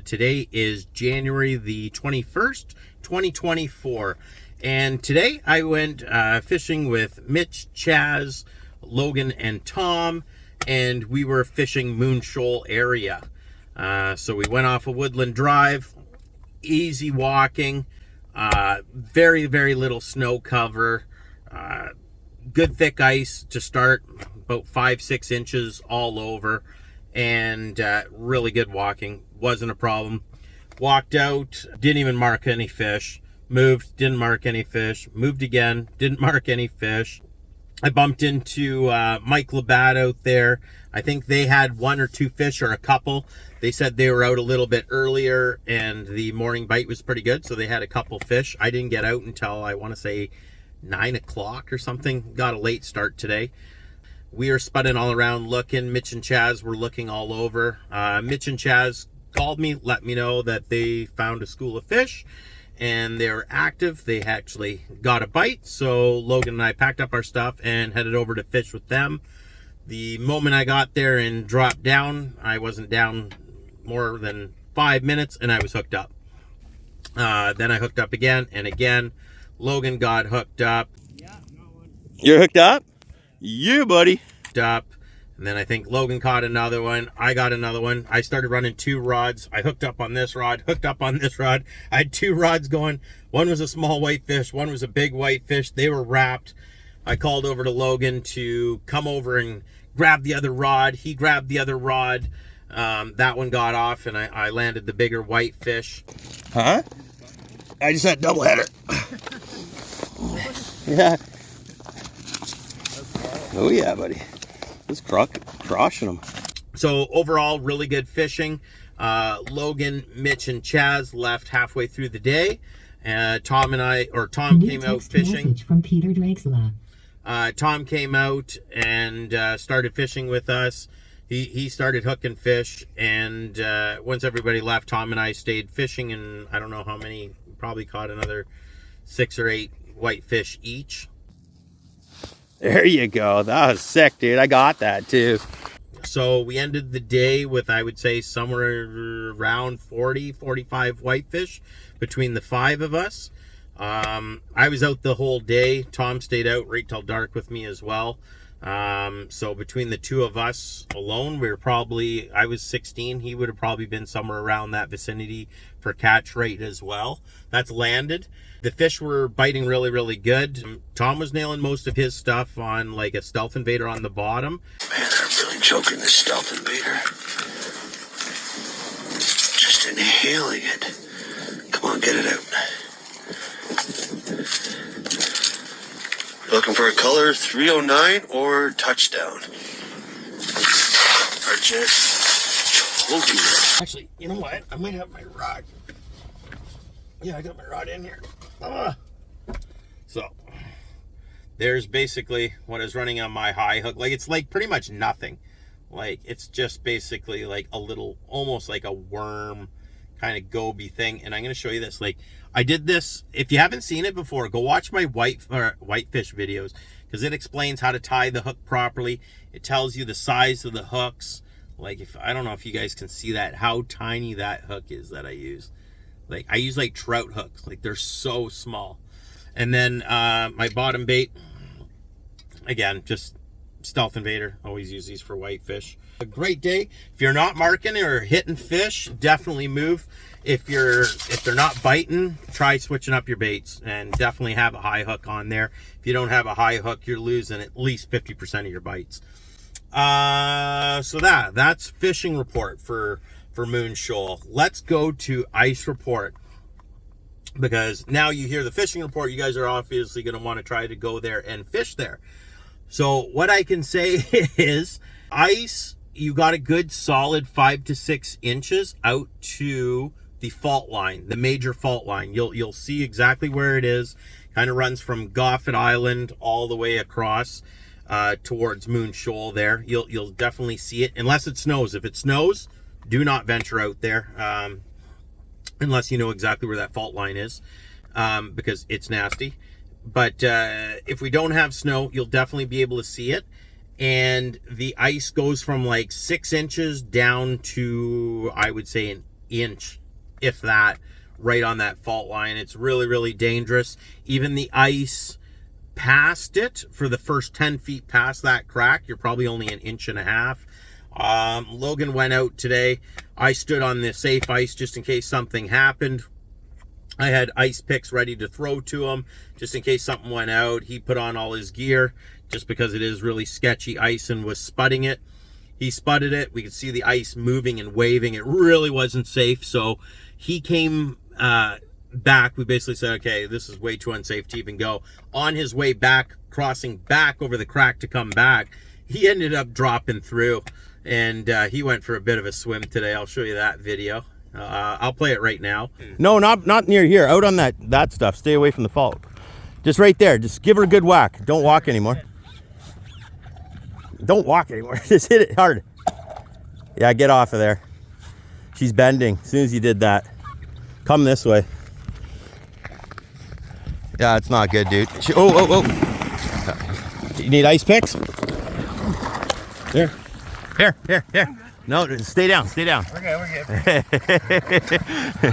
Today is January the 21st, 2024. And today I went fishing with Mitch, Chaz, Logan, and Tom. And we were fishing Moon Shoal area. So we went off a Woodland Drive, easy walking, very, very little snow cover, good thick ice to start, about 5-6 inches all over, and really good walking. Wasn't a problem. Walked out, didn't even mark any fish. Moved, didn't mark any fish. Moved again, didn't mark any fish. I bumped into Mike Labatt out there. I think they had 1 or 2 fish or a couple. They said they were out a little bit earlier and the morning bite was pretty good, so they had a couple fish. I didn't get out until, I want to say, 9 o'clock or something. Got a late start today. We were spudding all around looking. Mitch and Chaz were looking all over. Mitch and Chaz called me, let me know that they found a school of fish and they were active. They actually got a bite, so Logan and I packed up our stuff and headed over to fish with them. The moment I got there and dropped down, I wasn't down more than 5 minutes and I was hooked up. Then I hooked up again and again. Logan got hooked up. You're hooked up? You, buddy. Hooked up. And then I think Logan caught another one. I got another one. I started running 2 rods. I hooked up on this rod, hooked up on this rod. I had 2 rods going. One was a small whitefish, one was a big whitefish. They were wrapped. I called over to Logan to come over and grab the other rod. He grabbed the other rod. That one got off and I landed the bigger whitefish. Huh? I just had double header. Yeah. Oh yeah, buddy. Just crushing them. So overall, really good fishing. Logan, Mitch, and Chaz left halfway through the day. Tom came out fishing. From Peter Drexler. Tom came out and started fishing with us. He started hooking fish, and once everybody left, Tom and I stayed fishing, and I don't know how many, probably caught another 6 or 8 whitefish each. There you go. That was sick, dude. I got that too. So we ended the day with, I would say, somewhere around 40-45 whitefish between the 5 of us. I was out the whole day. Tom stayed out right till dark with me as well. So between the 2 of us alone, we were probably, I was 16. He would have probably been somewhere around that vicinity for catch rate as well. That's landed. The fish were biting really, really good. Tom was nailing most of his stuff on like a stealth invader on the bottom. Man, I'm really choking this stealth invader. Just inhaling it. Come on, get it out. Looking for a color 309 or touchdown. Are just choking it. Actually, you know what? I might have my rod. Yeah, I got my rod in here. So, there's basically what is running on my high hook. Like, it's like pretty much nothing. Like, it's just basically like a little, almost like a worm kind of goby thing. And I'm going to show you this. Like, I did this. If you haven't seen it before, go watch my whitefish videos, because it explains how to tie the hook properly. It tells you the size of the hooks. Like, if I don't know if you guys can see that, how tiny that hook is that I use. Like, I use like trout hooks. Like, they're so small. And then my bottom bait, again, just stealth invader. Always use these for whitefish. A great day. If you're not marking or hitting fish, definitely move. If they're not biting, try switching up your baits, and definitely have a high hook on there. If you don't have a high hook, you're losing at least 50% of your bites. So that's fishing report for Moon Shoal. Let's go to ice report, because now you hear the fishing report, you guys are obviously going to want to try to go there and fish there. So what I can say is ice, you got a good solid 5 to 6 inches out to the fault line, the major fault line. You'll see exactly where it is. Kind of runs from Goffet Island all the way across towards Moon Shoal there. You'll definitely see it, unless it snows. If it snows, do not venture out there unless you know exactly where that fault line is, because it's nasty. But if we don't have snow, you'll definitely be able to see it. And the ice goes from like 6 inches down to, I would say, an inch, if that, right on that fault line. It's really, really dangerous. Even the ice past it, for the first 10 feet past that crack, you're probably only an inch and a half. Logan went out today. I stood on the safe ice just in case something happened. I had ice picks ready to throw to him just in case something went out. He put on all his gear just because it is really sketchy ice and was spudding it. He spudded it. We could see the ice moving and waving. It really wasn't safe. So he came back. We basically said, okay, this is way too unsafe to even go. On his way back, crossing back over the crack to come back, he ended up dropping through, and he went for a bit of a swim today. I'll show you that video. I'll play it right now. No, not near here. Out on that stuff. Stay away from the fault. Just right there. Just give her a good whack. Don't walk anymore. Don't walk anymore. Just hit it hard. Yeah, get off of there. She's bending as soon as you did that. Come this way. Yeah, it's not good, dude. Oh. You need ice picks? Here. No, stay down. We're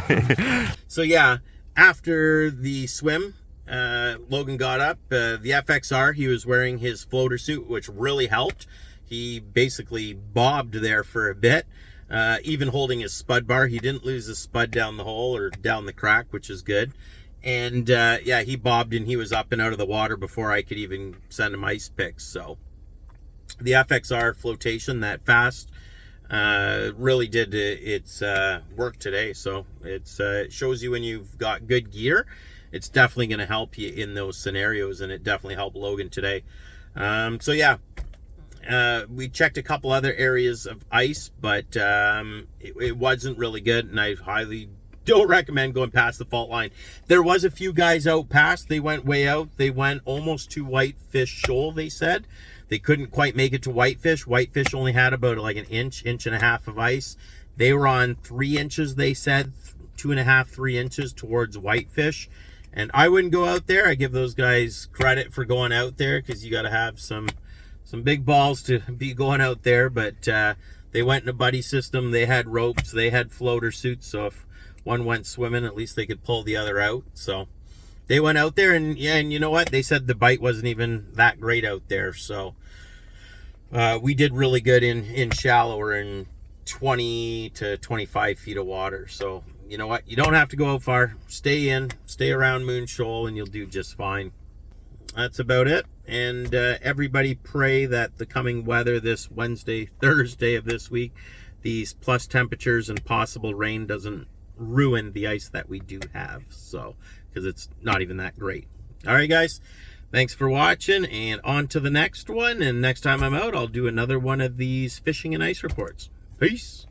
good. So yeah, after the swim, Logan got up. The FXR, he was wearing his floater suit, which really helped. He basically bobbed there for a bit, even holding his spud bar. He didn't lose his spud down the hole or down the crack, which is good. And yeah, he bobbed and he was up and out of the water before I could even send him ice picks. So the FXR flotation, that fast, really did its work today. So it shows you when you've got good gear, it's definitely going to help you in those scenarios, and it definitely helped Logan today. So yeah, we checked a couple other areas of ice, but it wasn't really good, and I highly don't recommend going past the fault line. There was a few guys out past. They went way out. They went almost to Whitefish Shoal, they said. They couldn't quite make it to Whitefish. Whitefish only had about like an inch and a half of ice. They were on 3 inches, they said, 2.5, 3 inches towards Whitefish. And I wouldn't go out there. I give those guys credit for going out there, because you got to have some big balls to be going out there. But they went in a buddy system. They had ropes. They had floater suits. So if one went swimming, at least they could pull the other out. So they went out there, and yeah, and you know what? They said the bite wasn't even that great out there. So we did really good in shallower, in 20 to 25 feet of water. So you know what? You don't have to go out far. Stay around Moon Shoal, and you'll do just fine. That's about it. And everybody pray that the coming weather this Wednesday, Thursday of this week, these plus temperatures and possible rain doesn't ruin the ice that we do have. So, because it's not even that great. All right, guys. Thanks for watching, and on to the next one. And next time I'm out, I'll do another one of these fishing and ice reports. Peace.